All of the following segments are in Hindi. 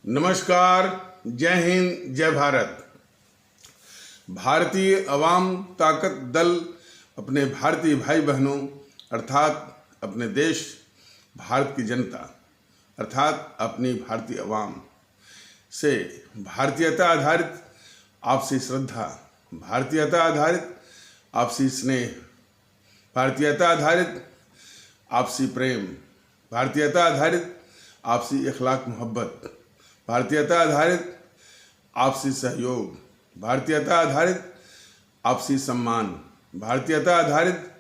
नमस्कार, जय हिंद, जय भारत। भारतीय अवाम ताकत दल अपने भारतीय भाई बहनों अर्थात अपने देश भारत की जनता अर्थात अपनी भारतीय अवाम से भारतीयता आधारित आपसी श्रद्धा, भारतीयता आधारित आपसी स्नेह, भारतीयता आधारित आपसी प्रेम, भारतीयता आधारित आपसी अखलाक मोहब्बत, भारतीयता आधारित आपसी सहयोग, भारतीयता आधारित आपसी सम्मान, भारतीयता आधारित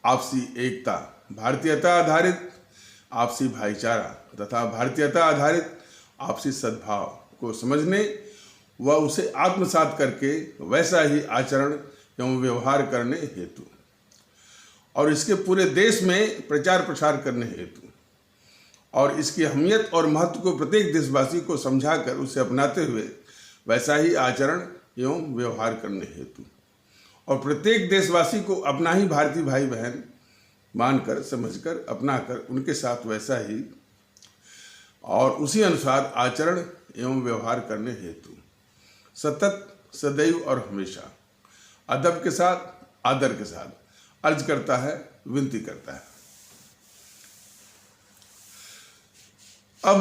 आपसी एकता, भारतीयता आधारित आपसी भाईचारा तथा भारतीयता आधारित आपसी सद्भाव को समझने व उसे आत्मसात करके वैसा ही आचरण एवं व्यवहार करने हेतु और इसके पूरे देश में प्रचार प्रसार करने हेतु और इसकी अहमियत और महत्व को प्रत्येक देशवासी को समझाकर उसे अपनाते हुए वैसा ही आचरण एवं व्यवहार करने हेतु और प्रत्येक देशवासी को अपना ही भारतीय भाई बहन मानकर, समझकर, अपनाकर उनके साथ वैसा ही और उसी अनुसार आचरण एवं व्यवहार करने हेतु सतत, सदैव और हमेशा अदब के साथ, आदर के साथ अर्ज करता है, विनती करता है। अब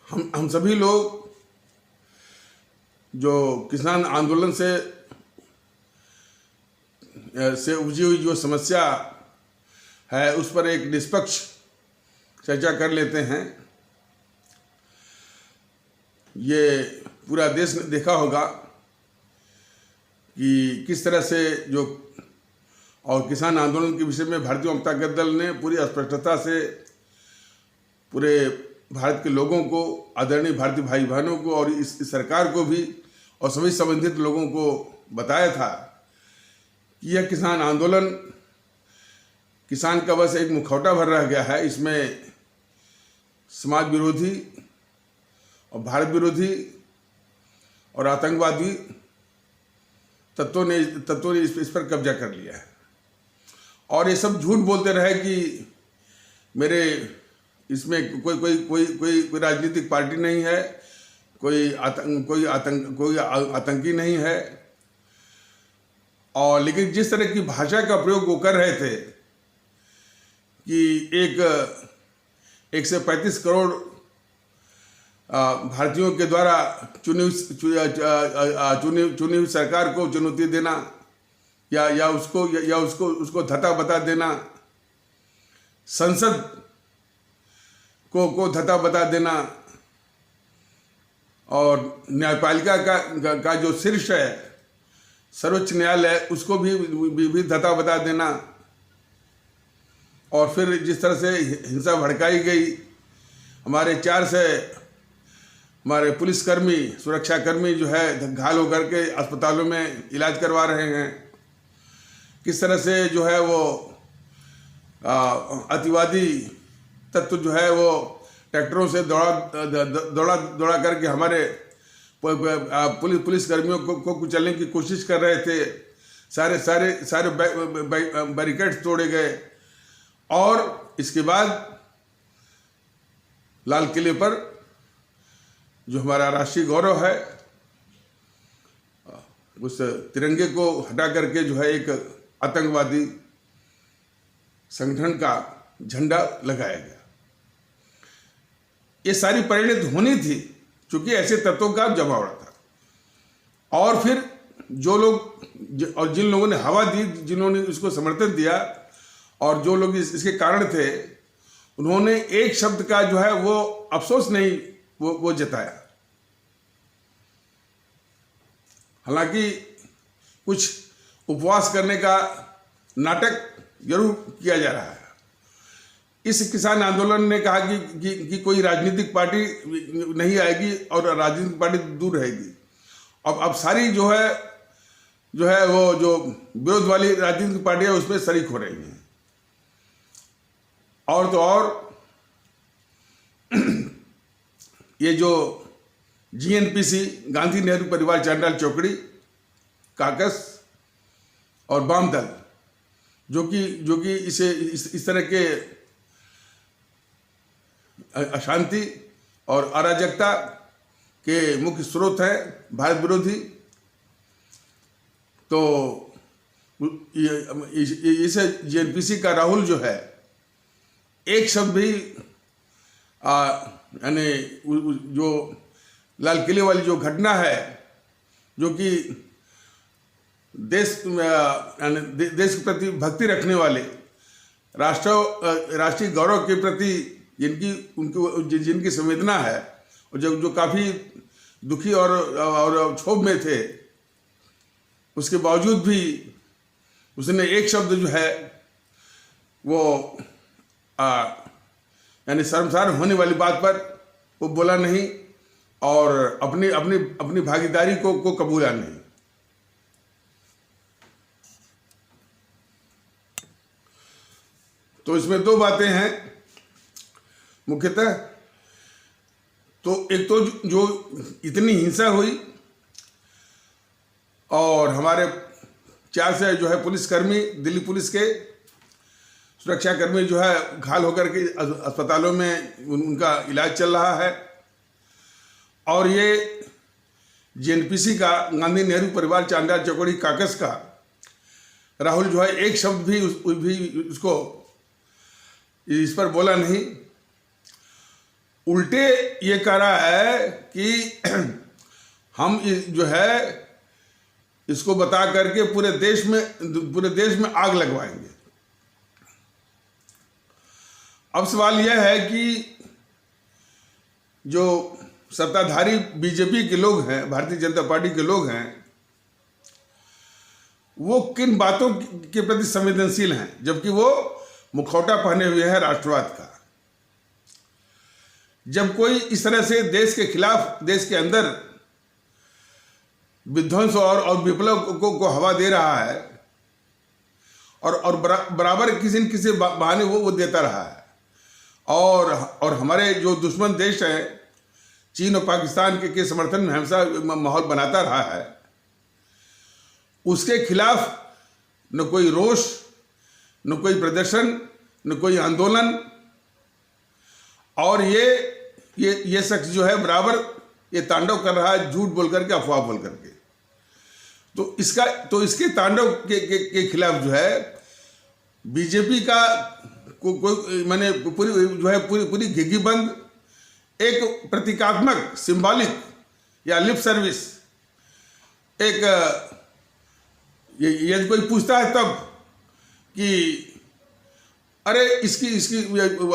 हम सभी लोग जो किसान आंदोलन से उपजी हुई जो समस्या है उस पर एक निष्पक्ष चर्चा कर लेते हैं। ये पूरा देश ने देखा होगा कि किस तरह से जो और किसान आंदोलन के विषय में भारतीय जनता दल ने पूरी स्पष्टता से पूरे भारत के लोगों को, आदरणीय भारतीय भाई बहनों को और इस सरकार को भी और सभी संबंधित लोगों को बताया था कि यह किसान आंदोलन किसान का बस एक मुखौटा भर रह गया है। इसमें समाज विरोधी और भारत विरोधी और आतंकवादी तत्वों ने इस पर कब्जा कर लिया है और ये सब झूठ बोलते रहे कि मेरे इसमें कोई राजनीतिक पार्टी नहीं है, कोई आतंकी नहीं है। और लेकिन जिस तरह की भाषा का प्रयोग वो कर रहे थे कि 135 करोड़ भारतीयों के द्वारा चुनी हुई सरकार को चुनौती देना या उसको धता बता देना, संसद को धता बता देना और न्यायपालिका का जो शीर्ष है सर्वोच्च न्यायालय उसको भी धता बता देना और फिर जिस तरह से हिंसा भड़काई गई, हमारे 4 से हमारे पुलिसकर्मी, सुरक्षाकर्मी जो है घायल होकर के अस्पतालों में इलाज करवा रहे हैं, किस तरह से जो है वो अतिवादी तत्व जो है वो ट्रैक्टरों से दौड़ा करके हमारे पुलिस कर्मियों को कुचलने की कोशिश कर रहे थे। सारे बैरिकेड्स तोड़े गए और इसके बाद लाल किले पर जो हमारा राष्ट्रीय गौरव है उस तिरंगे को हटा करके जो है एक आतंकवादी संगठन का झंडा लगाया गया। ये सारी परिणति होनी थी क्योंकि ऐसे तत्वों का जमावड़ा था और फिर जो लोग और जिन लोगों ने हवा दी, जिन्होंने इसको समर्थन दिया और जो लोग इसके कारण थे, उन्होंने एक शब्द का जो है वो अफसोस नहीं वो जताया। हालांकि कुछ उपवास करने का नाटक जरूर किया जा रहा है। इस किसान आंदोलन ने कहा कि कोई राजनीतिक पार्टी नहीं आएगी और राजनीतिक पार्टी दूर रहेगी। अब सारी जो है वो जो विरोध वाली राजनीतिक पार्टियां उसमें शरीक हो रही हैं और तो और ये जो GNPC, गांधी नेहरू परिवार चांडाल चौकड़ी, काकस और वाम दल जो कि इसे इस तरह के अशांति और अराजकता के मुख्य स्रोत हैं भारत विरोधी। तो इस जेएनपीसी का राहुल जो है, एक शब्द भी यानी जो लाल किले वाली जो घटना है, जो कि देश के प्रति भक्ति रखने वाले, राष्ट्रीय गौरव के प्रति जिनकी संवेदना है, और जो काफ़ी दुखी और क्षोभ में थे, उसके बावजूद भी उसने एक शब्द जो है वो यानी शर्मसार होने वाली बात पर वो बोला नहीं और अपनी भागीदारी को कबूला नहीं। तो इसमें दो बातें हैं मुख्यतः। तो एक तो जो इतनी हिंसा हुई और हमारे 4 से जो है पुलिसकर्मी, दिल्ली पुलिस के सुरक्षाकर्मी जो है घायल होकर के अस्पतालों में उनका इलाज चल रहा है। और ये जेएनपीसी का, गांधी नेहरू परिवार चांदा चौकड़ी काकस का राहुल जो है एक शब्द भी उसको इस पर बोला नहीं। उल्टे ये कह रहा है कि हम जो है इसको बता करके पूरे देश में आग लगवाएंगे। अब सवाल यह है कि जो सत्ताधारी बीजेपी के लोग हैं, भारतीय जनता पार्टी के लोग हैं, वो किन बातों के प्रति संवेदनशील हैं, जबकि वो मुखौटा पहने हुए हैं राष्ट्रवाद का। जब कोई इस तरह से देश के खिलाफ, देश के अंदर विध्वंस और विप्लव को हवा दे रहा है और बराबर किसी न किसी बहाने वो देता रहा है, और हमारे जो दुश्मन देश हैं चीन और पाकिस्तान के समर्थन में हमेशा माहौल बनाता रहा है, उसके खिलाफ न कोई रोष, न कोई प्रदर्शन, न कोई आंदोलन। और ये शख्स जो है बराबर ये तांडव कर रहा है, झूठ बोल करके, अफवाह बोल करके। तो इसके तांडव के खिलाफ जो है बीजेपी का कोई माने पूरी घिघी बंद एक प्रतीकात्मक, सिंबॉलिक या लिप सर्विस, एक यदि कोई पूछता है तब कि अरे इसकी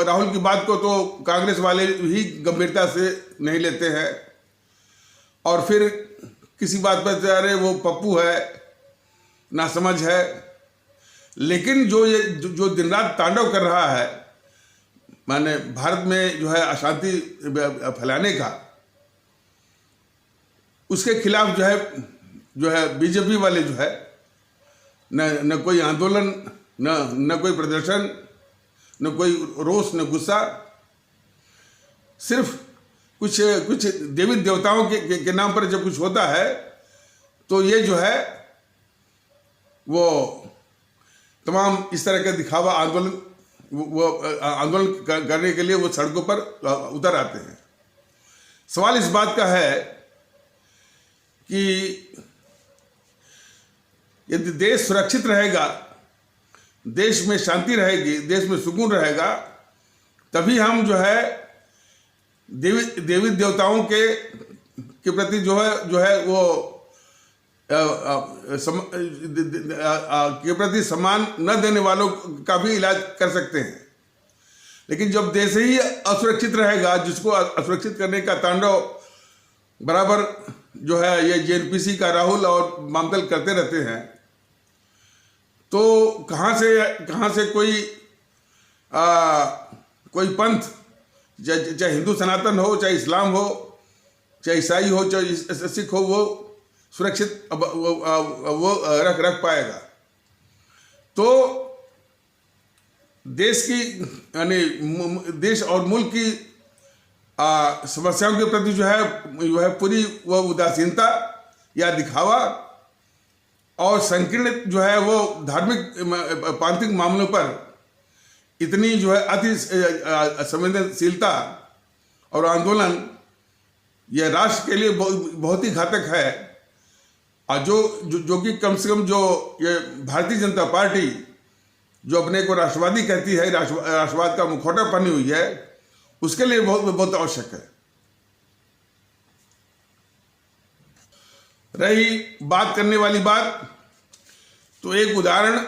राहुल की बात को तो कांग्रेस वाले ही गंभीरता से नहीं लेते हैं, और फिर किसी बात पर अरे वो पप्पू है, नासमझ है। लेकिन जो दिन रात तांडव कर रहा है, माने भारत में जो है अशांति फैलाने का, उसके खिलाफ जो है बीजेपी वाले जो है न कोई आंदोलन, न कोई प्रदर्शन, न कोई रोष, न गुस्सा, सिर्फ कुछ देवी देवताओं के नाम पर जब कुछ होता है तो ये जो है वो तमाम इस तरह का दिखावा आंदोलन करने के लिए वो सड़कों पर उतर आते हैं। सवाल इस बात का है कि यदि देश सुरक्षित रहेगा, देश में शांति रहेगी, देश में सुकून रहेगा, तभी हम जो है देवी देवताओं के प्रति जो है वो के प्रति सम्मान न देने वालों का भी इलाज कर सकते हैं। लेकिन जब देश ही असुरक्षित रहेगा, जिसको असुरक्षित करने का तांडव बराबर जो है ये जेएनपीसी का राहुल और मामदल करते रहते हैं, तो कहाँ से कोई पंथ, चाहे हिंदू सनातन हो, चाहे इस्लाम हो, चाहे ईसाई हो, चाहे सिख हो, वो सुरक्षित वो रख पाएगा। तो देश की यानी देश और मुल्क की समस्याओं के प्रति जो है पूरी वो उदासीनता या दिखावा और संकीर्ण जो है वो धार्मिक प्रांतिक मामलों पर इतनी जो है अति संवेदनशीलता और आंदोलन यह राष्ट्र के लिए बहुत ही घातक है। और जो कि कम से कम जो ये भारतीय जनता पार्टी जो अपने को राष्ट्रवादी कहती है, राष्ट्रवाद का मुखौटा पहनी हुई है, उसके लिए बहुत आवश्यक है। रही बात करने वाली बात, तो एक उदाहरण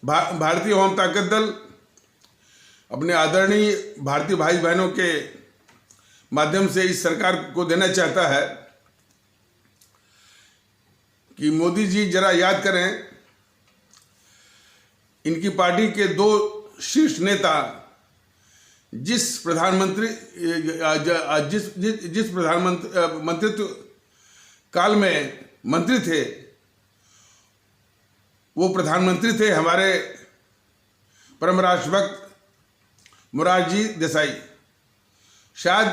भारतीय अवाम ताकत दल अपने आदरणीय भारतीय भाई बहनों के माध्यम से इस सरकार को देना चाहता है कि मोदी जी जरा याद करें, इनकी पार्टी के 2 शीर्ष नेता जिस मंत्रित्व काल में मंत्री थे, वो प्रधानमंत्री थे हमारे परम राष्ट्रभक्त मोरारजी देसाई। शायद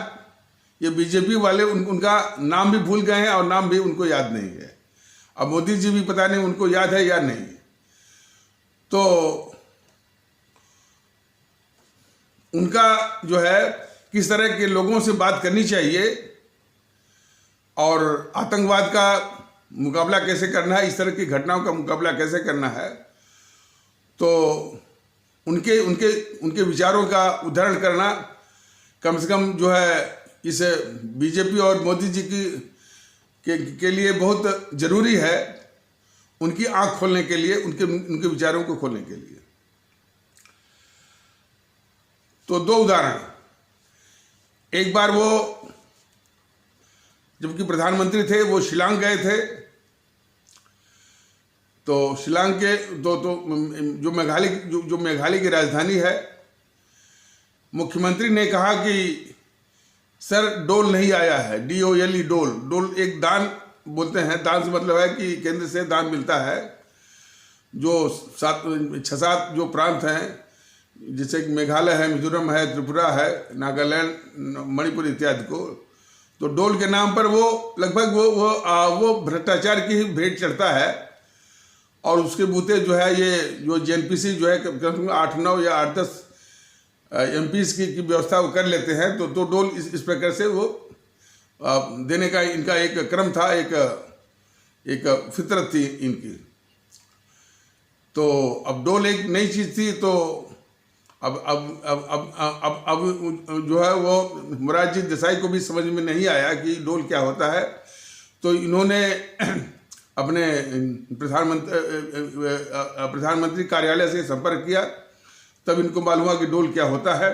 ये बीजेपी वाले उनका नाम भी भूल गए हैं और नाम भी उनको याद नहीं है। अब मोदी जी भी पता नहीं उनको याद है या नहीं। तो उनका जो है किस तरह के लोगों से बात करनी चाहिए और आतंकवाद का मुकाबला कैसे करना है, इस तरह की घटनाओं का मुकाबला कैसे करना है, तो उनके विचारों का उदाहरण करना कम से कम जो है इस बीजेपी और मोदी जी के लिए बहुत जरूरी है, उनकी आंख खोलने के लिए, उनके विचारों को खोलने के लिए। तो 2 उदाहरण, एक बार वो जबकि प्रधानमंत्री थे, वो शिलांग गए थे। तो शिलांग के जो मेघालय की राजधानी है, मुख्यमंत्री ने कहा कि सर डोल नहीं आया है, DOLE डोल एक दान बोलते हैं। दान से मतलब है कि केंद्र से दान मिलता है। जो 6-7 जो प्रांत हैं, जैसे कि मेघालय है, मिजोरम है, त्रिपुरा है, नागालैंड, मणिपुर इत्यादि को, तो डोल के नाम पर वो लगभग वो भ्रष्टाचार की ही भेंट चढ़ता है। और उसके बूते जो है ये जो JNPC जो है 8-9 या 8-10 MPs की व्यवस्था वो कर लेते हैं। तो डोल इस प्रकार से वो देने का इनका एक क्रम था, एक फितरत थी इनकी। तो अब डोल एक नई चीज थी। तो अब जो है वो मोरारजी देसाई को भी समझ में नहीं आया कि डोल क्या होता है। तो इन्होंने अपने प्रधानमंत्री कार्यालय से संपर्क किया, तब इनको मालूम हुआ कि डोल क्या होता है।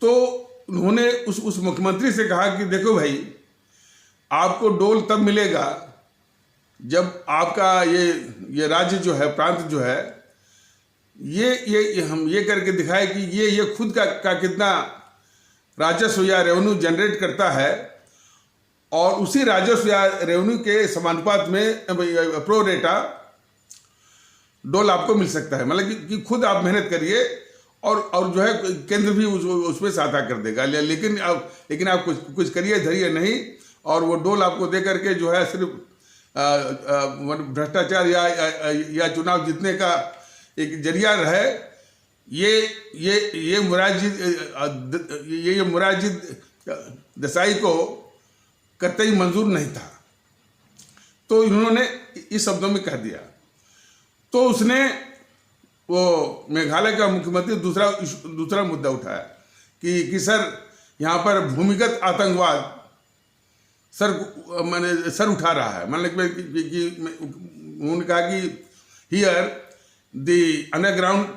तो उन्होंने उस मुख्यमंत्री से कहा कि देखो भाई, आपको डोल तब मिलेगा जब आपका ये राज्य जो है, प्रांत जो है, ये हम ये करके दिखाए कि ये खुद का कितना राजस्व या रेवेन्यू जनरेट करता है, और उसी राजस्व या रेवेन्यू के समानुपात में प्रो रेटा डोल आपको मिल सकता है। मतलब कि खुद आप मेहनत करिए और जो है केंद्र भी उसमें सहायता कर देगा। लेकिन आप कुछ करिए, धरिए नहीं, और वो डोल आपको दे करके जो है सिर्फ भ्रष्टाचार या चुनाव जीतने का एक जरिया रहे। ये मोरारजी देसाई को कतई मंजूर नहीं था। तो इन्होंने इस शब्दों में कह दिया। तो उसने वो मेघालय का मुख्यमंत्री दूसरा मुद्दा उठाया कि सर यहाँ पर भूमिगत आतंकवाद सर उठा रहा है। मतलब कि उन्होंने कहा कि here the underground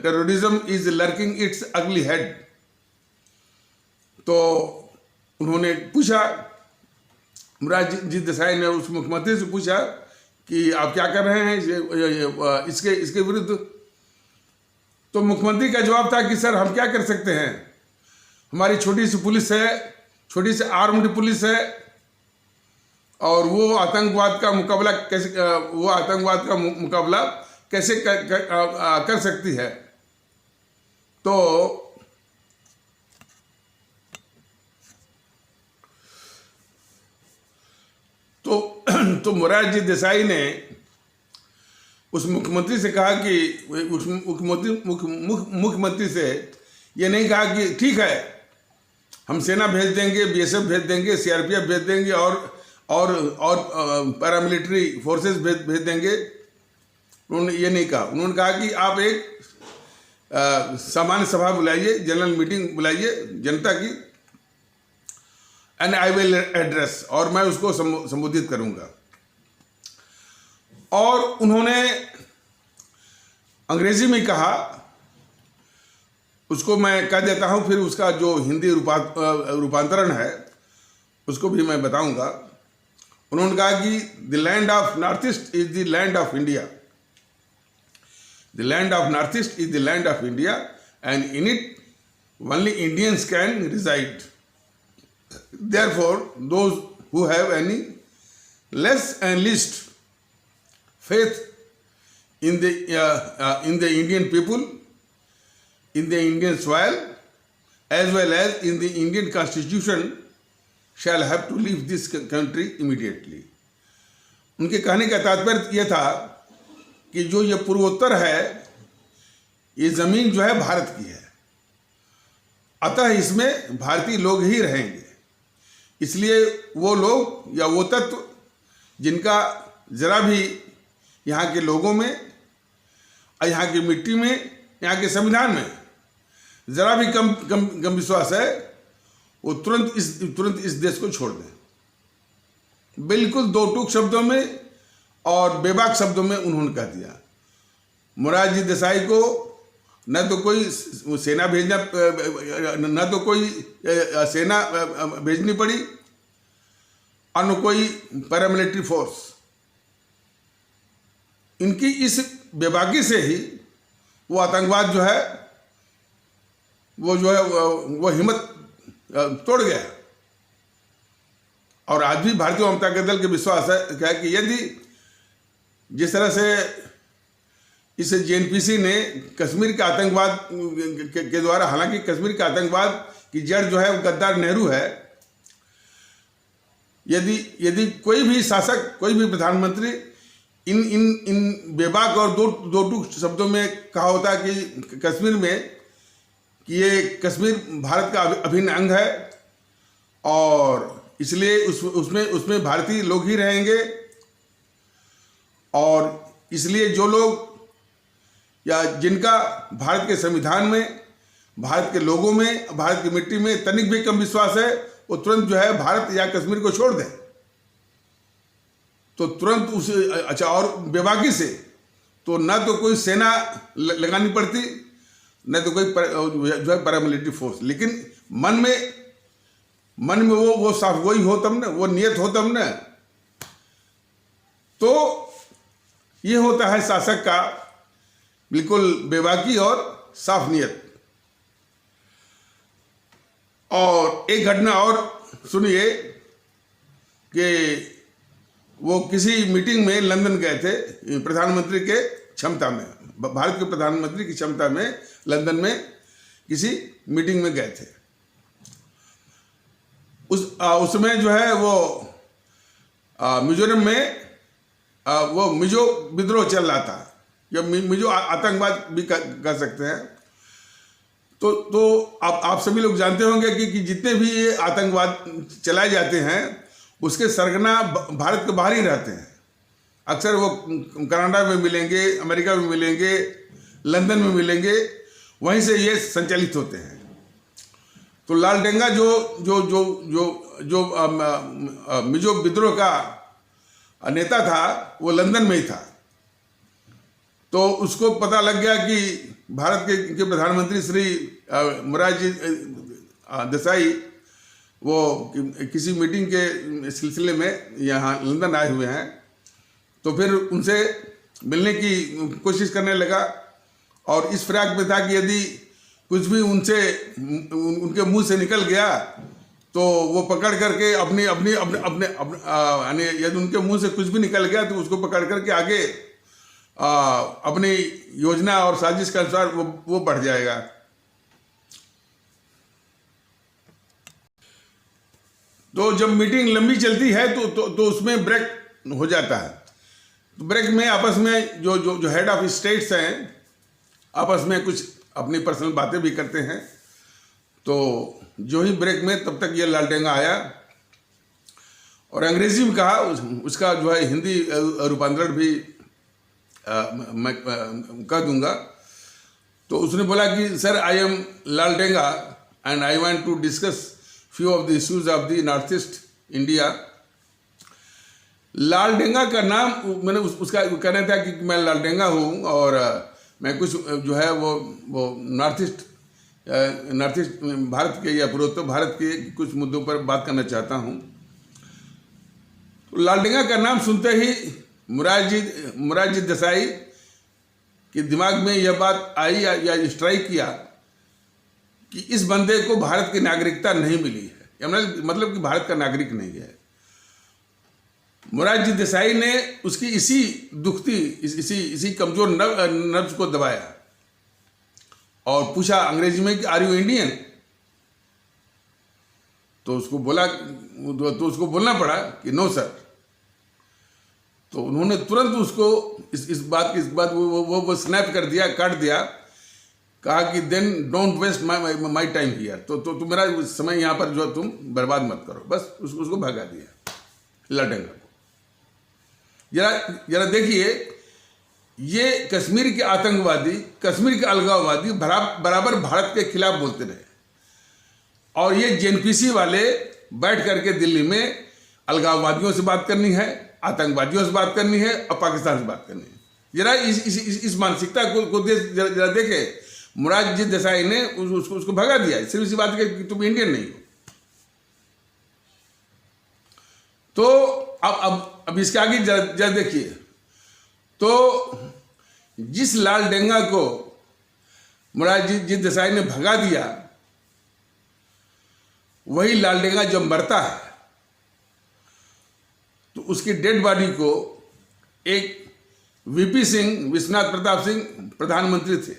terrorism is lurking it's अगली हेड। तो उन्होंने पूछा, मोरारजी देसाई ने उस मुख्यमंत्री से पूछा कि आप क्या कर रहे हैं इसके विरुद्ध। तो मुख्यमंत्री का जवाब था कि सर हम क्या कर सकते हैं, हमारी छोटी सी पुलिस है, छोटी सी आर्म्ड पुलिस है, और वो आतंकवाद का मुकाबला कैसे कर सकती है। तो मोरारजी देसाई ने उस मुख्यमंत्री से कहा कि उस मुख्यमंत्री से ये नहीं कहा कि ठीक है हम सेना भेज देंगे, बीएसएफ भेज देंगे, सीआरपीएफ भेज देंगे और पैरामिलिट्री फोर्सेस भेज देंगे। उन्होंने ये नहीं कहा। उन्होंने कहा कि आप एक सामान्य सभा बुलाइए, जनरल मीटिंग बुलाइए जनता की, एंड आई विल एड्रेस, और मैं उसको संबोधित करूंगा। और उन्होंने अंग्रेजी में कहा, उसको मैं कह देता हूं, फिर उसका जो हिंदी रूपांतरण है उसको भी मैं बताऊंगा। उन्होंने कहा कि the land of North East is the land of India, the land of North East is the land of India, and in it only Indians can reside. Therefore, those who have any less and least faith in the Indian people, in the Indian soil, as well as in the Indian Constitution, shall have to leave this country immediately. उनके कहने का तात्पर्य यह था कि जो ये पूर्वोत्तर है, ये जमीन जो है भारत की है, अतः इसमें भारतीय लोग ही रहेंगे। इसलिए वो लोग या वो तत्व जिनका जरा भी यहाँ के लोगों में, यहाँ की मिट्टी में, यहाँ के संविधान में जरा भी कम विश्वास है, वो तुरंत इस देश को छोड़ दें। बिल्कुल दो टूक शब्दों में और बेबाक शब्दों में उन्होंने कह दिया। मोरारजी देसाई को न तो कोई सेना भेजना, न तो कोई सेना भेजनी पड़ी और न कोई पैरामिलिट्री फोर्स। इनकी इस बेबाकी से ही वो आतंकवाद जो है वो हिम्मत तोड़ गया। और आज भी भारतीय जनता दल के विश्वास है कि यदि जिस तरह से इस जेएनपीसी ने कश्मीर के आतंकवाद के द्वारा, हालांकि कश्मीर के आतंकवाद की जड़ जो है वो गद्दार नेहरू है, यदि कोई भी शासक, कोई भी प्रधानमंत्री इन बेबाक और दो टूक शब्दों में कहा होता कि कश्मीर में कि ये कश्मीर भारत का अभिन्न अंग है और इसलिए उसमें भारतीय लोग ही रहेंगे, और इसलिए जो लोग या जिनका भारत के संविधान में, भारत के लोगों में, भारत की मिट्टी में तनिक भी कम विश्वास है, वो तुरंत जो है भारत या कश्मीर को छोड़ दें। तो तुरंत उस अच्छा, और बेबाकी से तो न तो कोई सेना लगानी पड़ती, न तो कोई जो है पैरामिलिट्री फोर्स, लेकिन मन में वो साफ वही हो तब न, वो नियत हो तब न। तो ये होता है शासक का बिल्कुल बेबाकी और साफ नियत। और एक घटना और सुनिए कि वो किसी मीटिंग में लंदन गए थे, प्रधानमंत्री के क्षमता में, भारत के प्रधानमंत्री की क्षमता में लंदन में किसी मीटिंग में गए थे। उसमें जो है वो मिजोरम में वो मिजो विद्रोह चल रहा था, या मिजो आतंकवाद भी कर सकते हैं। तो आप सभी लोग जानते होंगे कि जितने भी ये आतंकवाद चलाए जाते हैं उसके सरगना भारत के बाहर ही रहते हैं। अक्सर वो कनाडा में मिलेंगे, अमेरिका में मिलेंगे, लंदन में मिलेंगे, वहीं से ये संचालित होते हैं। तो लालडेंगा जो मिजो विद्रोह का नेता था वो लंदन में ही था। तो उसको पता लग गया कि भारत के प्रधानमंत्री श्री मोरारजी देसाई वो किसी मीटिंग के सिलसिले में यहाँ लंदन आए हुए हैं। तो फिर उनसे मिलने की कोशिश करने लगा और इस फिराक में था कि यदि कुछ भी उनके मुंह से निकल गया तो वो पकड़ करके अपने यानी यदि उनके मुंह से कुछ भी निकल गया तो उसको पकड़ करके आगे अपनी योजना और साजिश के अनुसार वो बढ़ जाएगा। तो जब मीटिंग लंबी चलती है तो उसमें ब्रेक हो जाता है। तो ब्रेक में आपस में जो हेड ऑफ स्टेट्स हैं आपस में कुछ अपनी पर्सनल बातें भी करते हैं। तो जो ही ब्रेक में तब तक ये लालटेंगा आया और अंग्रेजी में कहा। उसका जो है हिंदी रूपांतरण भी मैं कह दूंगा। तो उसने बोला कि sir, I am Lalthanga and I want to discuss few of the issues of the North East India. Lalthanga का नाम मैंने उसका कहना था कि मैं लालटेंगा हूँ और मैं कुछ जो है वो नॉर्थ ईस्ट भारत के या पूर्वोत्तर भारत के कुछ मुद्दों पर बात करना चाहता हूँ। तो लालटेंगा का नाम सुनते ही मोरारजी देसाई के दिमाग में यह बात आई या स्ट्राइक किया कि इस बंदे को भारत की नागरिकता नहीं मिली है, या मतलब कि भारत का नागरिक नहीं है। मोरारजी देसाई ने उसकी इसी दुखती इसी कमजोर नब्ज को दबाया और पूछा अंग्रेजी में कि आर यू इंडियन। तो उसको बोलना पड़ा कि नो सर। तो उन्होंने तुरंत उसको इस बात वो स्नैप कर दिया, काट दिया, कहा कि then don't waste my time here. तो मेरा समय यहाँ पर जो तुम बर्बाद मत करो। बस उसको भगा दिया लालटेंगा को। जरा देखिए, ये कश्मीर के आतंकवादी, कश्मीर के अलगाववादी बराबर भारत के खिलाफ बोलते रहे और ये जेएनपीसी वाले बैठ करके दिल्ली में अलगाववादियों से बात करनी है, आतंकवादियों से बात करनी है और पाकिस्तान से बात करनी है। जरा इस मानसिकता को जरा देखे। मोरारजी देसाई ने उसको भगा दिया सिर्फ इसी बात कि तुम इंडियन नहीं हो। तो अब इसके आगे जरा देखिए। तो जिस लालटेंगा को मोरारजी देसाई ने भगा दिया, वही लालटेंगा जब मरता है तो उसकी डेड बॉडी को एक वीपी सिंह, विश्वनाथ प्रताप सिंह प्रधानमंत्री थे,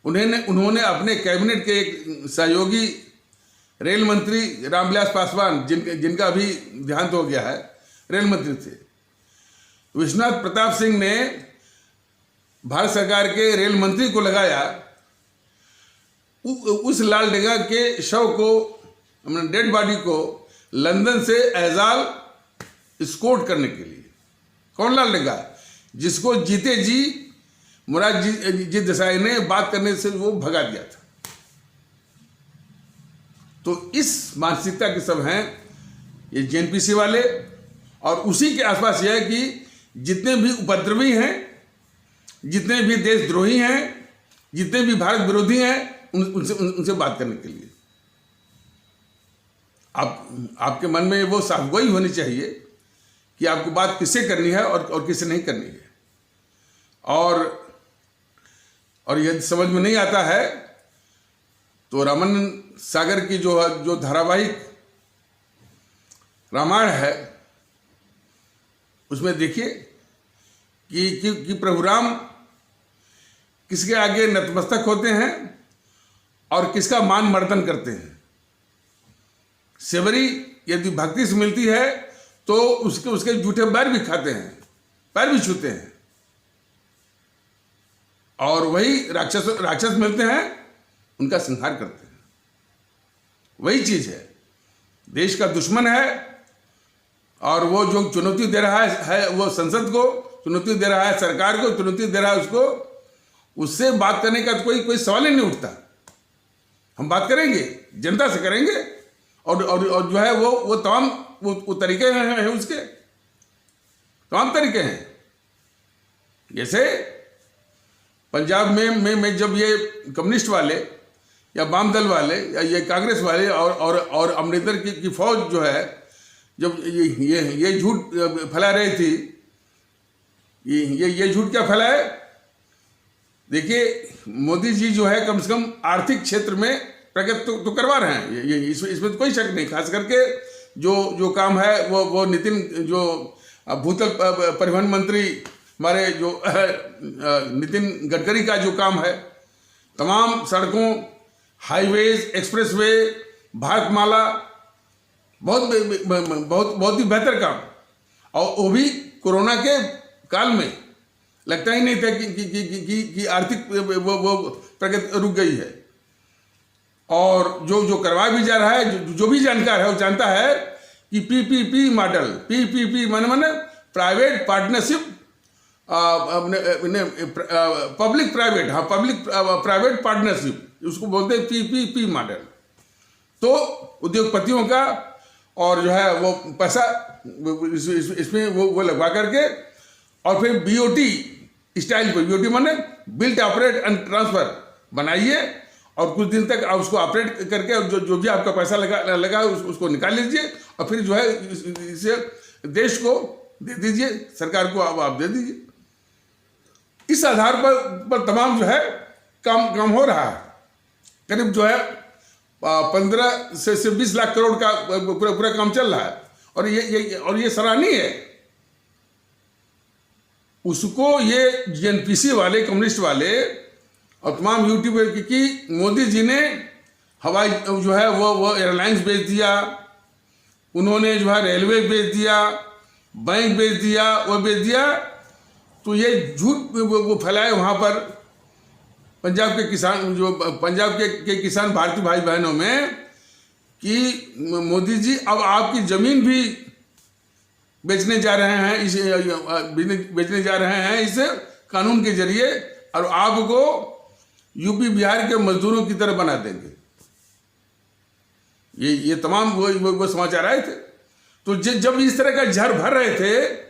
उन्होंने अपने कैबिनेट के एक सहयोगी रेल मंत्री रामविलास पासवान, जिनका अभी देहांत हो गया है, रेल मंत्री थे। विश्वनाथ प्रताप सिंह ने भारत सरकार के रेल मंत्री को लगाया उस लालटेंगा के शव को, डेड बॉडी को लंदन से एजाल स्कोर्ट करने के लिए। कौन लालटेंगा? जिसको जीते जी मोरारजी देसाई ने बात करने से वो भगा दिया था। तो इस मानसिकता के सब हैं ये जेएनपीसी वाले। और उसी के आसपास यह है कि जितने भी उपद्रवी हैं, जितने भी देशद्रोही हैं, जितने भी भारत विरोधी हैं, उनसे बात करने के लिए आपके मन में वो साफगोई होनी चाहिए कि आपको बात किससे करनी है और किससे नहीं करनी है। और यदि समझ में नहीं आता है तो रामन सागर की जो धारावाहिक रामायण है, उसमें देखिए कि प्रभु राम किसके आगे नतमस्तक होते हैं और किसका मान मर्दन करते हैं। सेवरी यदि भक्ति से मिलती है तो उसके जूठे पैर भी खाते हैं, पैर भी छूते हैं। और वही राक्षस मिलते हैं, उनका संहार करते हैं। वही चीज है, देश का दुश्मन है और वो जो चुनौती दे रहा है वो संसद को चुनौती दे रहा है, सरकार को चुनौती दे रहा है, उससे बात करने का तो कोई सवाल ही नहीं उठता। हम बात करेंगे, जनता से करेंगे और जो है वो तमाम वो तरीके हैं, उसके तमाम तरीके हैं। जैसे पंजाब में जब ये कम्युनिस्ट वाले या वाम दल वाले या ये कांग्रेस वाले और अमरिंदर की फौज जो है, जब ये झूठ फैला रही थी, ये झूठ क्या फैलाए? देखिए, मोदी जी जो है कम से कम आर्थिक क्षेत्र में प्रगति तो करवा रहे हैं, इसमें तो कोई शक नहीं। खास करके जो काम है वो नितिन, जो भूतल परिवहन मंत्री हमारे जो नितिन गडकरी का जो काम है, तमाम सड़कों, हाईवेज, एक्सप्रेसवे, भारतमाला, बहुत ही बेहतर काम। और वो भी कोरोना के काल में लगता ही नहीं था कि आर्थिक वो प्रगति रुक गई है। और जो जो करवा भी जा रहा है, जो भी जानकार है वो जानता है कि पीपीपी मॉडल, पीपीपी माने प्राइवेट पार्टनरशिप, पब्लिक प्राइवेट, हाँ पब्लिक प्राइवेट पार्टनरशिप, उसको बोलते हैं पीपीपी मॉडल। तो उद्योगपतियों का और जो है वो पैसा इसमें वो लगवा करके और फिर बीओटी स्टाइल पर, बीओटी माने बिल्ट ऑपरेट एंड ट्रांसफर बनाइए और कुछ दिन तक आप उसको ऑपरेट करके जो भी आपका पैसा लगा उसको निकाल लीजिए और फिर जो है इसे देश को दे दीजिए, सरकार को आप दे दीजिए। इस आधार पर तमाम जो है काम हो रहा है। करीब जो है 15 से 20 लाख करोड़ का पूरा काम चल रहा है और ये सराहनीय है। उसको ये जीएनपीसी वाले, कम्युनिस्ट वाले और तमाम यूट्यूबर की मोदी जी ने हवाई जो है वो एयरलाइंस बेच दिया, उन्होंने जो है रेलवे बेच दिया, बैंक बेच दिया, वो बेच दिया। तो ये झूठ वो फैलाए वहाँ पर पंजाब के किसान, जो पंजाब के किसान भारतीय भाई बहनों में कि मोदी जी अब आपकी ज़मीन भी बेचने जा रहे हैं, बेचने जा रहे हैं इस कानून के जरिए और आपको यूपी बिहार के मजदूरों की तरह बना देंगे। ये तमाम वो समाचार आए थे। तो जब इस तरह का जहर भर रहे थे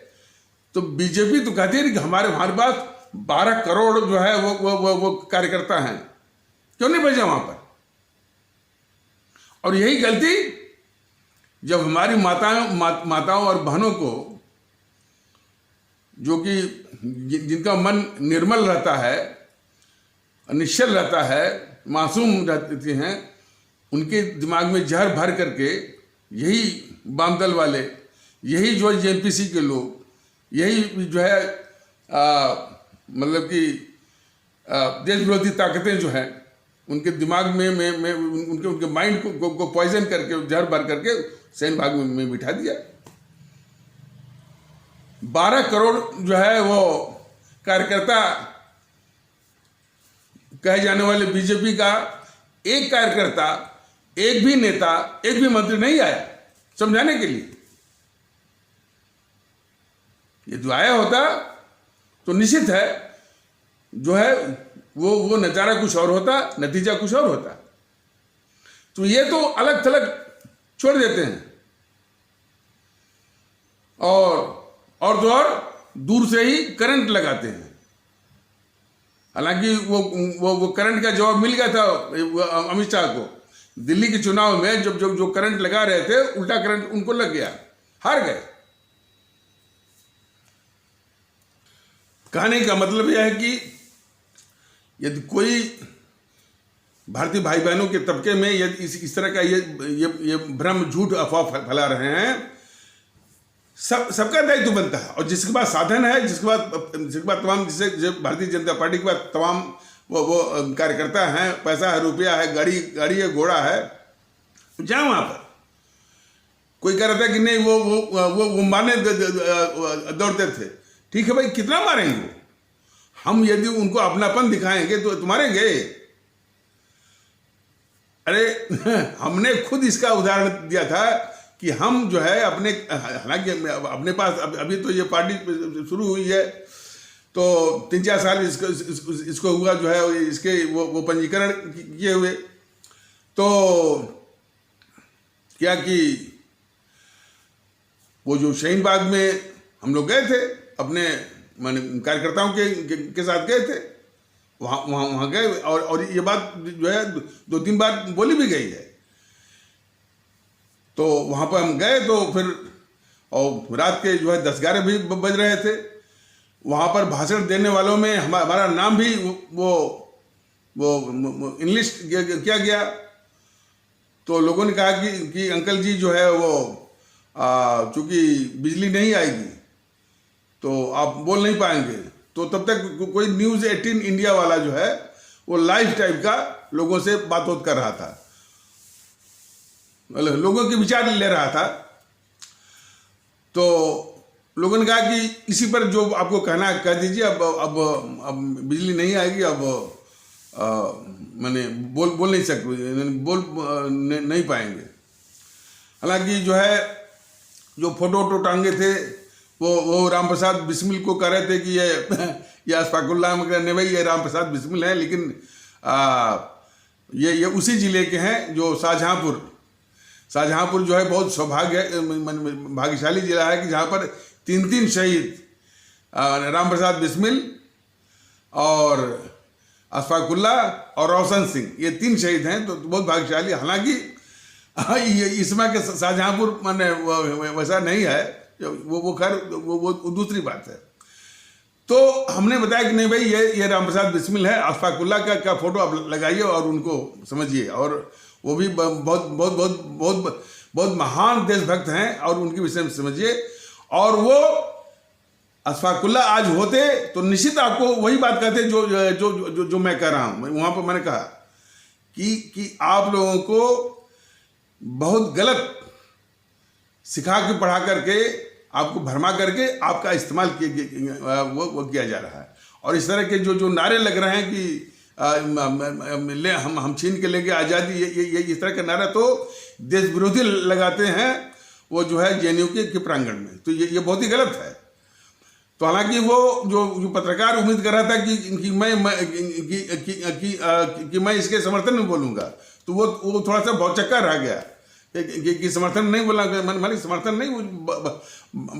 तो बीजेपी तो कहती है कि हमारे पास 12 करोड़ जो है वो कार्यकर्ता हैं, क्यों नहीं भेजा वहां पर। और यही गलती जब हमारी माताओं और बहनों को, जो कि जिनका मन निर्मल रहता है, निश्चल रहता है, मासूम रहती हैं, उनके दिमाग में जहर भर करके यही वामदल वाले, यही जो जेएनपीसी के लोग, यही जो है मतलब कि देश विरोधी ताकतें जो हैं उनके दिमाग में उनके माइंड को पॉइजन करके, जहर भर करके सैन्य भाग में बिठा दिया। 12 करोड़ जो है वो कार्यकर्ता कहे जाने वाले बीजेपी का एक कार्यकर्ता, एक भी नेता, एक भी मंत्री नहीं आया समझाने के लिए। ये जो आया होता तो निश्चित है जो है वो नजारा कुछ और होता, नतीजा कुछ और होता। तो ये तो अलग थलग छोड़ देते हैं और तो और दूर से ही करंट लगाते हैं। हालांकि वो करंट का जवाब मिल गया था अमित शाह को दिल्ली के चुनाव में, जब जो करंट लगा रहे थे उल्टा करंट उनको लग गया, हार गए। कहने का मतलब यह है कि यदि कोई भारतीय भाई बहनों के तबके में यदि इस तरह का ये भ्रम, झूठ, अफवाह फैला रहे हैं, सबका दायित्व बनता है। और जिसके पास साधन है, जिसके पास तमाम, जिसे भारतीय जनता पार्टी के पास तमाम वो कार्यकर्ता हैं, पैसा है, रुपया है, गाड़ी है, घोड़ा है, जाए वहां पर। कोई कह रहा था कि नहीं वो मारने दौड़ते थे। ठीक है भाई, कितना मारेंगे वो? हम यदि उनको अपनापन दिखाएंगे तो मारेंगे। अरे हमने खुद इसका उदाहरण दिया था कि हम जो है हालांकि अपने पास अभी तो ये पार्टी शुरू हुई है, तो 3-4 साल इसको हुआ जो है, इसके वो पंजीकरण किए हुए। तो क्या कि वो जो शाहीन बाग में हम लोग गए थे, अपने कार्यकर्ताओं के साथ गए थे, वहाँ गए और ये बात जो है 2-3 बार बोली भी गई है। तो वहाँ पर हम गए तो फिर और रात के जो है 10-11 भी बज रहे थे। वहाँ पर भाषण देने वालों में हमारा नाम भी वो इंग्लिश किया गया। तो लोगों ने कहा कि अंकल जी जो है वो चूँकि बिजली नहीं आएगी तो आप बोल नहीं पाएंगे। तो तब तक कोई न्यूज़ 18 इंडिया वाला जो है वो लाइव टाइप का लोगों से बात कर रहा था, मतलब लोगों के विचार ले रहा था। तो लोगों ने कहा कि इसी पर जो आपको कहना है कह दीजिए, अब बिजली नहीं आएगी, अब मैंने बोल नहीं सकते, नहीं पाएंगे। हालांकि जो है जो फोटो टांगे थे वो राम प्रसाद बिस्मिल को कह रहे थे कि ये अशफाकुल्लाह ने भाई ये राम प्रसाद बिस्मिल है, लेकिन ये उसी ज़िले के हैं जो शाहजहाँपुर जो है बहुत भाग्यशाली ज़िला है कि जहाँ पर 3 शहीद राम प्रसाद बिस्मिल और अशफाकुल्लाह और रोशन सिंह, ये 3 शहीद हैं, तो बहुत भाग्यशाली। हालांकि इसमें के शाहजहाँपुर माने वैसा नहीं है, वो खैर वो दूसरी बात है। तो हमने बताया कि नहीं भाई ये राम प्रसाद बिस्मिल है, अशफाकुल्लाह का फोटो आप लगाइए और उनको समझिए, और वो भी बहुत महान देशभक्त हैं और उनके विषय में समझिए। और वो अशफाकुल्लाह आज होते तो निश्चित आपको वही बात कहते जो मैं कह रहा हूँ। वहाँ पर मैंने कहा कि आप लोगों को बहुत गलत सिखा के पढ़ा करके आपको भरमा करके आपका इस्तेमाल वो किया जा रहा है। और इस तरह के जो नारे लग रहे हैं कि हम छीन के लेंगे आज़ादी, ये इस तरह का नारा तो देश विरोधी लगाते हैं वो जो है जेएनयू के प्रांगण में, तो ये बहुत ही गलत है। तो हालांकि वो जो पत्रकार उम्मीद कर रहा था कि मैं इसके समर्थन में बोलूँगा, तो वो थोड़ा सा भौचक्का रह गया कि समर्थन नहीं बोला। मालिक समर्थन नहीं,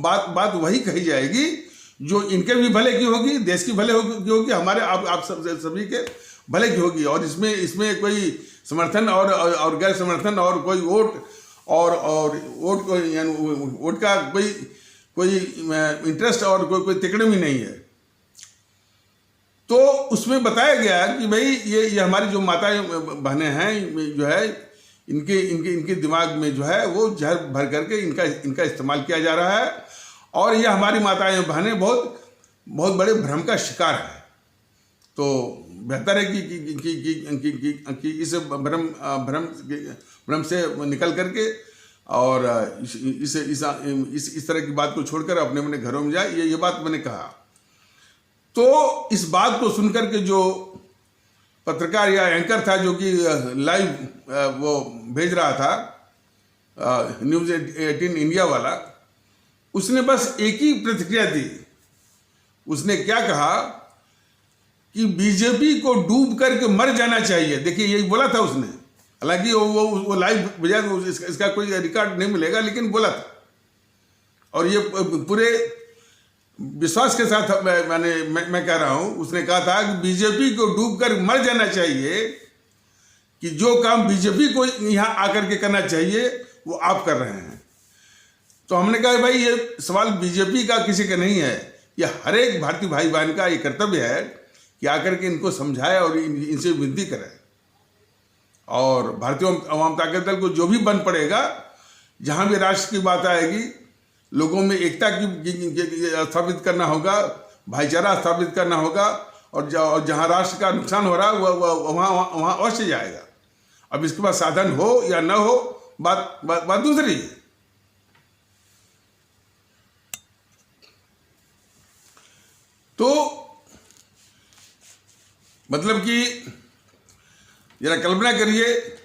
बात वही कही जाएगी जो इनके भी भले की होगी, देश की भले की होगी, हमारे आप सभी के भले की होगी। और इसमें कोई समर्थन और गैर समर्थन और कोई वोट वोट का कोई इंटरेस्ट और कोई तिकड़म ही नहीं है। तो उसमें बताया गया कि भाई ये हमारी जो माताएं बहनें हैं जो है इनके दिमाग में जो है वो जहर भर करके इनका इस्तेमाल किया जा रहा है, और ये हमारी माताएं बहनें बहुत बड़े भ्रम का शिकार है। तो बेहतर है कि इस भ्रम से निकल करके और इस तरह की बात को छोड़कर अपने घरों में जाए, ये बात मैंने कहा। तो इस बात को सुनकर के जो पत्रकार या एंकर था जो कि लाइव वो भेज रहा था न्यूज़ 18 इंडिया वाला, उसने बस एक ही प्रतिक्रिया दी। उसने क्या कहा कि बीजेपी को डूब करके मर जाना चाहिए। देखिए यही बोला था उसने, हालांकि वो लाइव भेजा तो इसका कोई रिकॉर्ड नहीं मिलेगा, लेकिन बोला था। और ये पूरे विश्वास के साथ मैं कह रहा हूं, उसने कहा था कि बीजेपी को डूब कर मर जाना चाहिए, कि जो काम बीजेपी को यहाँ आकर के करना चाहिए वो आप कर रहे हैं। तो हमने कहा भाई ये सवाल बीजेपी का किसी का नहीं है, ये हर एक भारतीय भाई बहन का ये कर्तव्य है कि आकर के इनको समझाए और इनसे विनती करे। और भारतीय अवाम ताकत दल को जो भी बन पड़ेगा, जहाँ भी राष्ट्र की बात आएगी, लोगों में एकता की स्थापित करना होगा, भाईचारा स्थापित करना होगा, और जहाँ राष्ट्र का नुकसान हो रहा है वहाँ अवश्य जाएगा। अब इसके बाद साधन हो या न हो बात दूसरी है। तो मतलब कि जरा कल्पना करिए,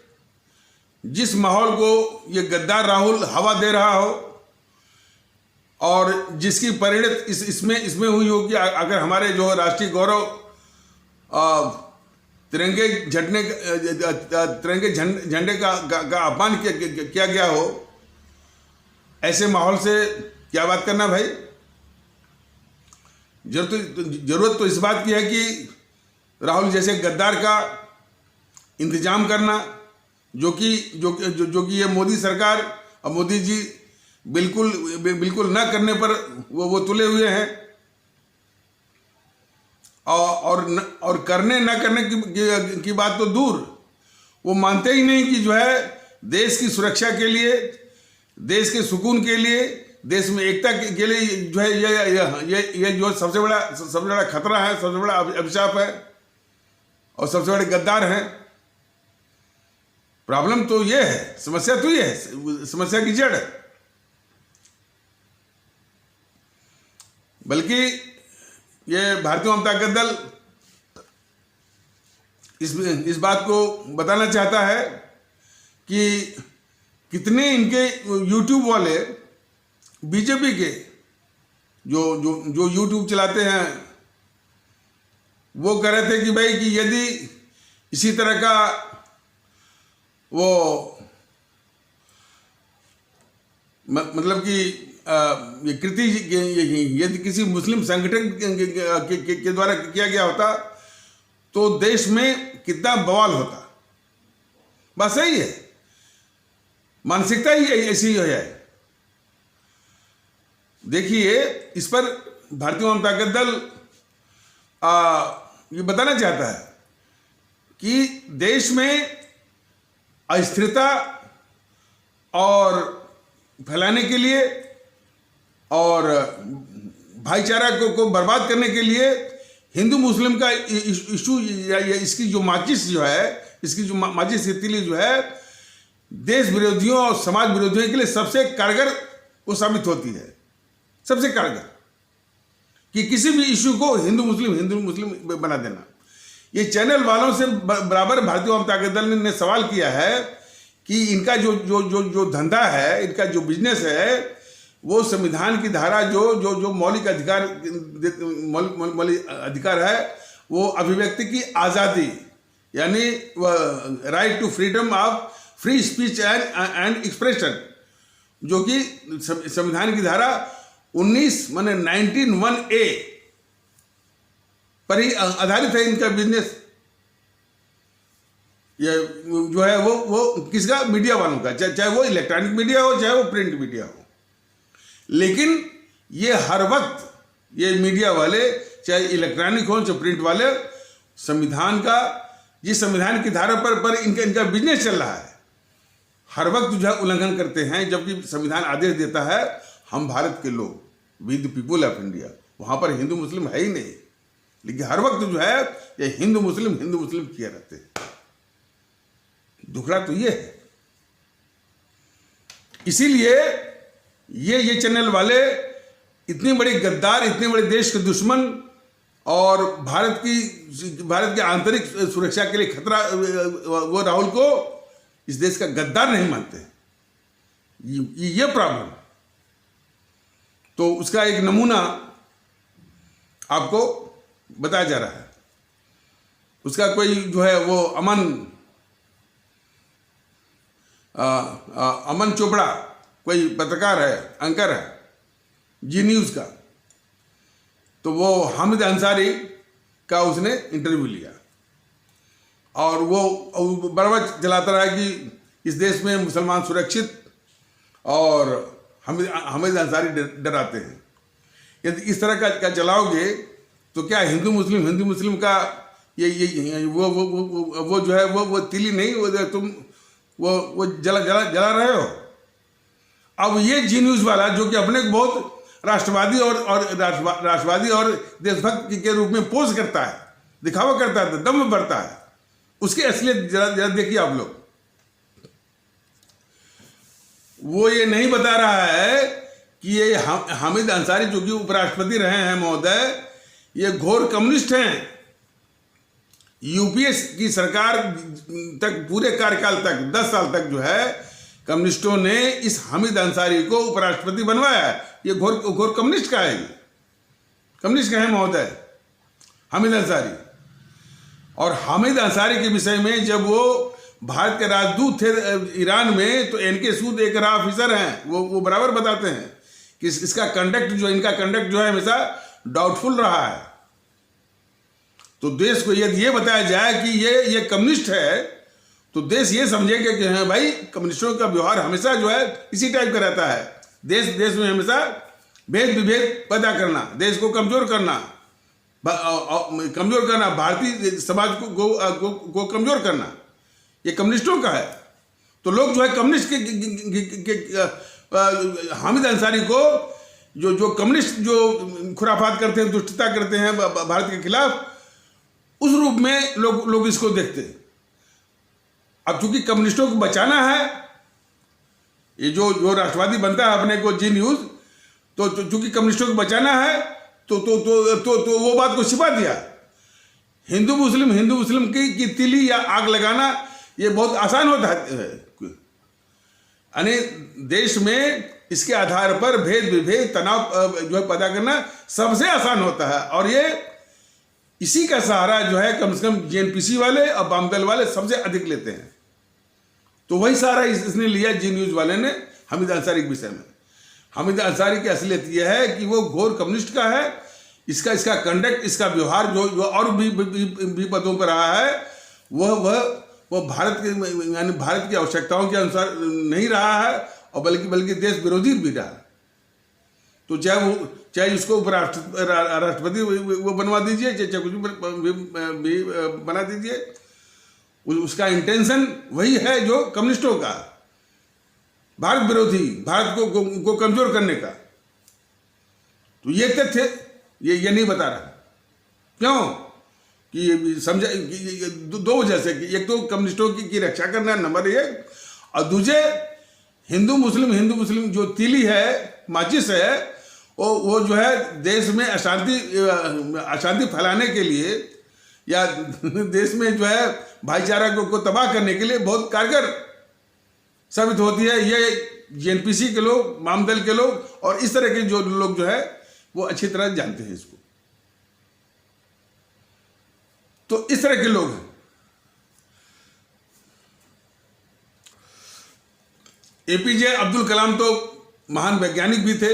जिस माहौल को ये गद्दार राहुल हवा दे रहा हो और जिसकी परिणत इसमें हुई हो कि अगर हमारे जो राष्ट्रीय गौरव तिरंगे झंडे का अपमान किया गया हो, ऐसे माहौल से क्या बात करना भाई। जरूरत तो इस बात की है कि राहुल जैसे गद्दार का इंतजाम करना, जो कि ये मोदी सरकार और मोदी जी बिल्कुल न करने पर वो तुले हुए हैं, और करने न करने की बात तो दूर, वो मानते ही नहीं कि जो है देश की सुरक्षा के लिए, देश के सुकून के लिए, देश में एकता के लिए जो है ये जो सबसे बड़ा खतरा है, सबसे बड़ा अभिशाप है, और सबसे बड़े गद्दार हैं। प्रॉब्लम तो ये है, समस्या तो ये है, समस्या की जड़ है। बल्कि ये भारतीय जनता दल इस बात को बताना चाहता है कि कितने इनके यूट्यूब वाले बीजेपी के जो जो जो यूट्यूब चलाते हैं वो कह रहे थे कि भाई कि यदि इसी तरह का वो मतलब कि ये कृति यदि किसी मुस्लिम संगठन के द्वारा किया गया होता तो देश में कितना बवाल होता। बस सही है, मानसिकता ही ऐसी है। देखिए, इस पर भारतीय जनता ताकत दल ये बताना चाहता है कि देश में अस्थिरता और फैलाने के लिए और भाईचारा को बर्बाद करने के लिए हिंदू मुस्लिम का इशू या इसकी जो माचिस जो है, इसकी जो माचिस की तीली जो है देश विरोधियों और समाज विरोधियों के लिए सबसे कारगर वो साबित होती है, सबसे कारगर, कि किसी भी इशू को हिंदू मुस्लिम बना देना। ये चैनल वालों से बराबर भारतीय जनता ताकत दल ने सवाल किया है कि इनका जो धंधा है, इनका जो बिजनेस है, वो संविधान की धारा जो मौलिक अधिकार है, वो अभिव्यक्ति की आज़ादी यानी right to freedom of free speech and expression, जो कि संविधान की धारा 19(1)(a) पर ही आधारित है इनका बिजनेस। ये जो है वो किसका, मीडिया वालों का, चाहे वो इलेक्ट्रॉनिक मीडिया हो चाहे वो प्रिंट मीडिया हो। लेकिन ये हर वक्त ये मीडिया वाले, चाहे इलेक्ट्रॉनिक हो चाहे प्रिंट वाले, संविधान का, जिस संविधान की धारा पर इनका बिजनेस चल रहा है, हर वक्त जो है उल्लंघन करते हैं। जबकि संविधान आदेश देता है हम भारत के लोग, we the people of India, वहां पर हिंदू मुस्लिम है ही नहीं, लेकिन हर वक्त जो है ये हिंदू मुस्लिम किए रहते हैं। दुखड़ा तो ये है। इसीलिए ये चैनल वाले इतने बड़े गद्दार, इतने बड़े देश के दुश्मन और भारत के आंतरिक सुरक्षा के लिए खतरा, वो राहुल को इस देश का गद्दार नहीं मानते। ये प्रॉब्लम, तो उसका एक नमूना आपको बताया जा रहा है। उसका कोई जो है वो अमन चोपड़ा कोई पत्रकार है, एंकर है जी न्यूज़ का, तो वो हामिद अंसारी का उसने इंटरव्यू लिया और वो बराबर चलाता रहा कि इस देश में मुसलमान सुरक्षित और हामिद अंसारी डराते हैं। यदि इस तरह का चलाओगे तो क्या हिंदू मुस्लिम का ये वो जो है वो तिली नहीं, वो तुम वो जला रहे हो। अब ये जी न्यूज़ वाला जो कि अपने को बहुत राष्ट्रवादी और देशभक्त के रूप में पोज करता है, दिखावा करता है, दम बढ़ता है, उसकी असलियत जरा देखिए आप लोग। वो ये नहीं बता रहा है कि ये हामिद अंसारी जो कि उपराष्ट्रपति रहे हैं महोदय, ये घोर कम्युनिस्ट हैं। यूपीए की सरकार तक, पूरे कार्यकाल तक, 10 साल तक जो है कम्युनिस्टों ने इस हामिद अंसारी को उपराष्ट्रपति बनवाया है। ये घोर कम्युनिस्ट का है, ये कम्युनिस्ट का है महोदय हामिद अंसारी। और हामिद अंसारी के विषय में जब वो भारत के राजदूत थे ईरान में, तो एनके सूद एक ऑफिसर हैं, वो बराबर बताते हैं कि इनका कंडक्ट जो है हमेशा डाउटफुल रहा है। तो देश को यदि ये बताया जाए कि ये कम्युनिस्ट है, तो देश ये समझेगा कि हाँ भाई, कम्युनिस्टों का व्यवहार हमेशा जो है इसी टाइप का रहता है। देश में हमेशा भेद विभेद पैदा करना, देश को कमजोर करना, भारतीय समाज को कमजोर करना, ये कम्युनिस्टों का है। तो लोग जो है कम्युनिस्ट के हामिद अंसारी को जो कम्युनिस्ट जो खुराफात करते हैं, दुष्टता करते हैं भारत के खिलाफ, उस रूप में लोग इसको देखते हैं। अब चूंकि कम्युनिस्टों को बचाना है, ये जो राष्ट्रवादी बनता है अपने को जी न्यूज़, तो चूंकि कम्युनिस्टों को बचाना है तो वो बात को छिपा दिया। हिंदू मुस्लिम की तिली या आग लगाना ये बहुत आसान होता है। यानी देश में इसके आधार पर भेद विभेद तनाव जो है पैदा करना सबसे आसान होता है, और ये इसी का सहारा जो है कम से कम जेएनपीसी वाले और वामदल वाले सबसे अधिक लेते हैं। तो वही सहारा इसने लिया जी न्यूज वाले ने हामिद अंसारी के विषय में। हामिद अंसारी की असलियत यह है कि वो घोर कम्युनिस्ट का है। इसका कंडक्ट, इसका व्यवहार जो और भी पदों पर रहा है, वह भारत के यानी भारत की आवश्यकताओं के अनुसार नहीं रहा है, और बल्कि देश विरोधी भी रहा। तो चाहे उसको राष्ट्रपति वो बनवा दीजिए, चाहे कुछ भी बना दीजिए, उसका इंटेंशन वही है जो कम्युनिस्टों का, भारत विरोधी, भारत को कमजोर करने का। तो ये तथ्य ये नहीं बता रहा। क्यों? कि समझा दो वजह से, एक तो कम्युनिस्टों की रक्षा करना नंबर एक, और दूसरे हिंदू मुस्लिम जो तीली है, माचिस है, वो जो है देश में अशांति फैलाने के लिए या देश में जो है भाईचारा को तबाह करने के लिए बहुत कारगर साबित होती है। ये जेएनपीसी के लोग, वामदल के लोग और इस तरह के जो लोग जो है वो अच्छी तरह जानते हैं इसको। तो इस तरह के लोग हैं। एपीजे अब्दुल कलाम तो महान वैज्ञानिक भी थे,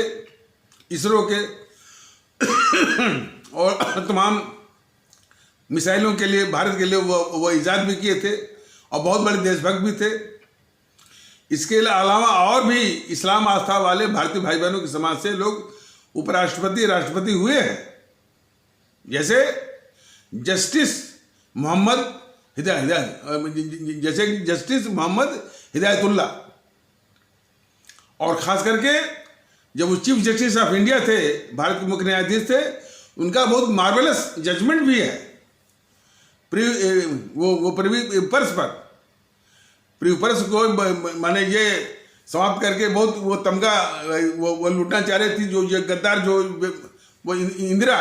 इसरो के और तमाम मिसाइलों के लिए, भारत के लिए वो इजाद भी किए थे, और बहुत बड़े देशभक्त भी थे। इसके अलावा और भी इस्लाम आस्था वाले भारतीय भाई बहनों के समाज से लोग उपराष्ट्रपति, राष्ट्रपति हुए हैं, जैसे जस्टिस मोहम्मद हिदायतुल्लाह, और खास करके जब वो चीफ जस्टिस ऑफ इंडिया थे, भारत के मुख्य न्यायाधीश थे, उनका बहुत मार्वेलस जजमेंट भी है प्रीव्यू पर्स को माने ये समाप्त करके बहुत वो तमगा वो लूटना चाह रही थी, जो ये गद्दार जो वो इंदिरा,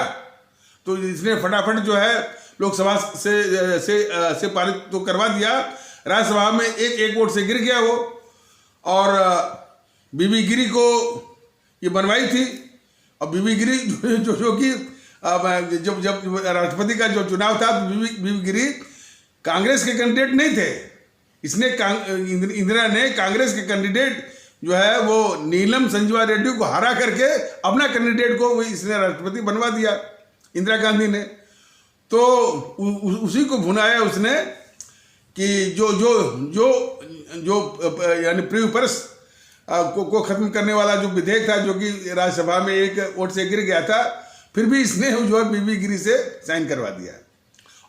तो इसने फटाफट जो है लोकसभा से पारित तो करवा दिया, राज्यसभा में एक वोट से गिर गया वो। और बीबी गिरी को ये बनवाई थी, और बीबी गिरी जो कि जब राष्ट्रपति का जो चुनाव था तो बीबी गिरी कांग्रेस के कैंडिडेट नहीं थे। इसने इंदिरा ने कांग्रेस के कैंडिडेट जो है वो नीलम संजीवा रेड्डी को हरा करके अपना कैंडिडेट को इसने राष्ट्रपति बनवा दिया, इंदिरा गांधी ने। तो उसी को भुनाया उसने कि जो यानी प्रीव्यू पर्स को खत्म करने वाला जो विधेयक था, जो कि राज्यसभा में एक वोट से गिर गया था, फिर भी इसने जो है बीबी गिरी से साइन करवा दिया,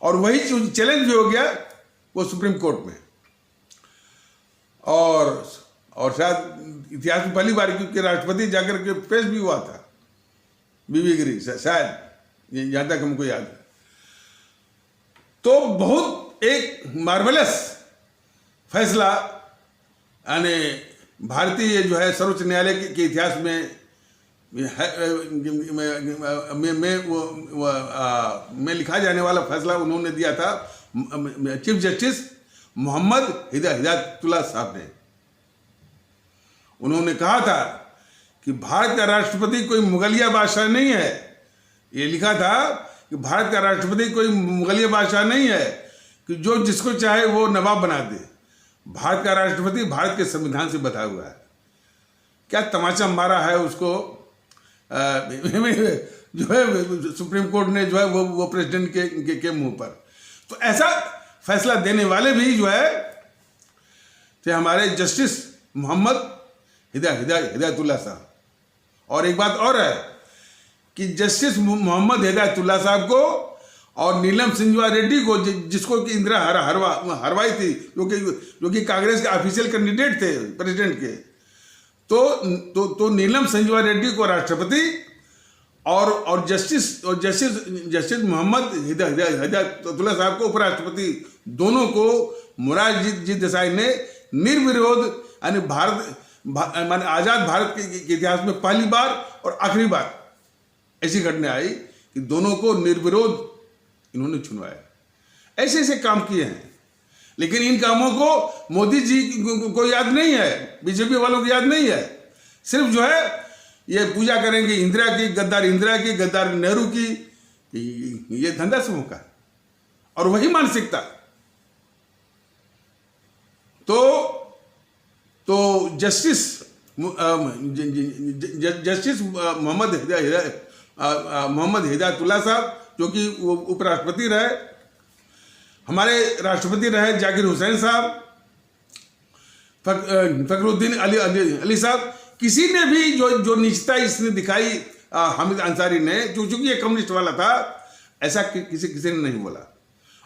और वही चैलेंज भी हो गया वो सुप्रीम कोर्ट में। और शायद इतिहास में पहली बार क्योंकि राष्ट्रपति जाकर के पेश भी हुआ था बीबी गिरी, शायद जहां तक हमको याद है। तो बहुत एक मार्वेलस फैसला यानी भारतीय जो है सर्वोच्च न्यायालय के इतिहास में लिखा जाने वाला फैसला उन्होंने दिया था चीफ जस्टिस मोहम्मद हिदायतुल्लाह साहब ने। उन्होंने कहा था कि भारत का राष्ट्रपति कोई मुगलिया बादशाह नहीं है। ये लिखा था कि भारत का राष्ट्रपति कोई मुगलिया बादशाह नहीं है कि जो जिसको चाहे वो नवाब बना दे। भारत का राष्ट्रपति भारत के संविधान से बधा हुआ है। क्या तमाचा मारा है उसको जो है सुप्रीम कोर्ट ने जो है वो प्रेसिडेंट के मुंह पर। तो ऐसा फैसला देने वाले भी जो है थे हमारे जस्टिस मोहम्मद हिदायतुल्लाह साहब। और एक बात और है कि जस्टिस मोहम्मद हिदायतुल्लाह साहब को और नीलम संजीवा रेड्डी को, जिसको कि इंदिरा हरवाई थी, जो कि कांग्रेस के ऑफिशियल कैंडिडेट थे प्रेसिडेंट के, तो नीलम संजीवा रेड्डी को राष्ट्रपति और जस्टिस मोहम्मद हिदायतुल्लाह साहब को उपराष्ट्रपति, दोनों को मोरारजी देसाई ने निर्विरोध यानी माने आजाद भारत के इतिहास में पहली बार और आखिरी बार ऐसी घटना आई कि दोनों को निर्विरोध इन्होंने चुनवाया। ऐसे ऐसे काम किए हैं, लेकिन इन कामों को मोदी जी को याद नहीं है, बीजेपी वालों को याद नहीं है। सिर्फ जो है ये पूजा करेंगे इंदिरा की, गद्दार नेहरू की, ये धंधा समूह का और वही मानसिकता। तो जस्टिस मोहम्मद हिदायतुल्लाह साहब, जो कि उपराष्ट्रपति रहे, हमारे राष्ट्रपति रहे जाकिर हुसैन साहब, फखरुद्दीन अली साहब, किसी ने भी जो निष्ठा इसने दिखाई हामिद अंसारी ने, चूंकि ये कम्युनिस्ट वाला था, ऐसा किसी ने नहीं बोला।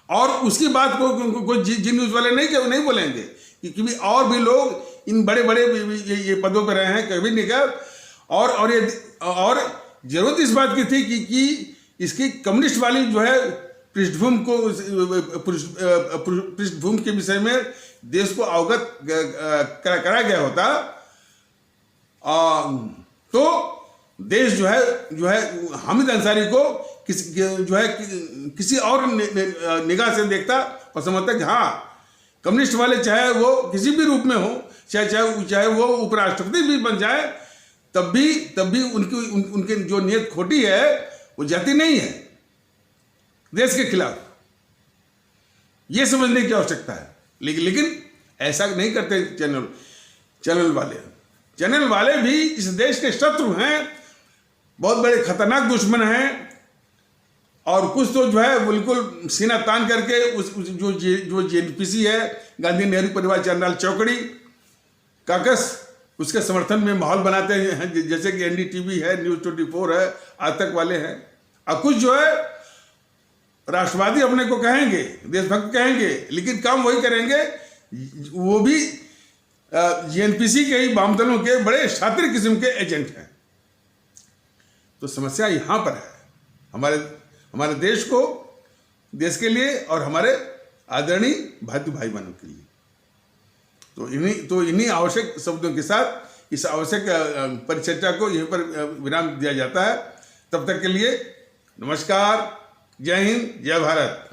और उसकी बात को जी न्यूज़ वाले नहीं बोलेंगे, क्योंकि और भी लोग इन बड़े बड़े ये पदों पर रहे हैं, कभी नहीं कहा। और जरूरत इस बात की थी कि इसकी कम्युनिस्ट वाली जो है पृष्ठभूमि के विषय में देश को अवगत करा गया होता, तो देश जो है हामिद अंसारी को किसी और निगाह से देखता और समझता कि हाँ, कम्युनिस्ट वाले चाहे वो किसी भी रूप में हो, चाहे वो उपराष्ट्रपति भी बन जाए, तब भी उनकी जो नीयत खोटी है वो जाती नहीं है देश के खिलाफ। ये समझने की आवश्यकता है। लेकिन ऐसा नहीं करते चैनल वाले भी इस देश के शत्रु हैं, बहुत बड़े खतरनाक दुश्मन हैं। और कुछ तो जो है बिल्कुल सीना तान करके जो जेएनपीसी है, गांधी नेहरू परिवार चंद्राल चौकड़ी काकस, उसके समर्थन में माहौल बनाते हैं, जैसे कि एनडीटीवी है, न्यूज़ 24 है, आज तक वाले हैं। और कुछ जो है राष्ट्रवादी अपने को कहेंगे, देशभक्त कहेंगे, लेकिन काम वही करेंगे, वो भी जेएनपीसी के ही वाम दलों के बड़े शातिर किस्म के एजेंट हैं। तो समस्या यहाँ पर है, हमारे देश को, देश के लिए और हमारे आदरणीय भाई बहनों के लिए। तो इन्हीं आवश्यक शब्दों के साथ इस आवश्यक परिचर्चा को यहीं पर विराम दिया जाता है। तब तक के लिए नमस्कार, जय हिंद, जय भारत।